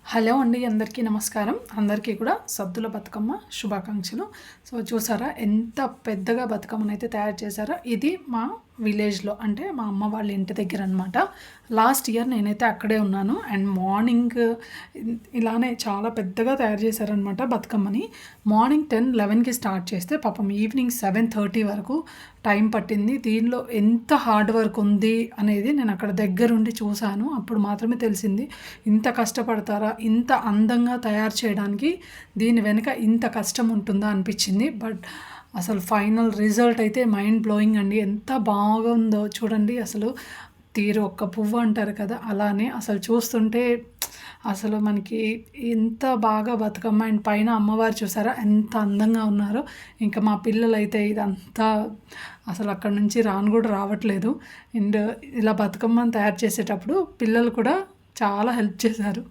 Hello అండి, అందరికీ నమస్కారం. అందరికీ కూడా సద్దుల బతుకమ్మ శుభాకాంక్షలు. సో చూసారా ఎంత పెద్దగా బతుకమ్మనైతే తయారు చేశారో. ఇది మా విలేజ్‌లో అంటే మా అమ్మ వాళ్ళ ఇంటి దగ్గర అనమాట. లాస్ట్ ఇయర్ నేనైతే అక్కడే ఉన్నాను. అండ్ మార్నింగ్ ఇలానే చాలా పెద్దగా తయారు చేశారనమాట బతుకమ్మని. మార్నింగ్ 10, 11కి స్టార్ట్ చేస్తే పాపం ఈవినింగ్ 7:30 వరకు టైం పట్టింది. దీనిలో ఎంత హార్డ్ వర్క్ ఉంది అనేది నేను అక్కడ దగ్గరుండి చూశాను. అప్పుడు మాత్రమే తెలిసింది ఇంత కష్టపడతారా, ఇంత అందంగా తయారు చేయడానికి దీని వెనుక ఇంత కష్టం ఉంటుందా అనిపించింది. బట్ అసలు ఫైనల్ రిజల్ట్ అయితే మైండ్ బ్లోయింగ్ అండి. ఎంత బాగుందో చూడండి. అసలు తీరు ఒక్క పువ్వు అంటారు కదా, అలానే అసలు చూస్తుంటే అసలు మనకి ఎంత బాగా బతుకమ్మ అండ్ పైన అమ్మవారు చూసారా ఎంత అందంగా ఉన్నారో. ఇంకా మా పిల్లలైతే ఇదంతా అసలు అక్కడి నుంచి రాను కూడా రావట్లేదు. అండ్ ఇలా బతుకమ్మని తయారు చేసేటప్పుడు పిల్లలు కూడా చాలా హెల్ప్ చేశారు.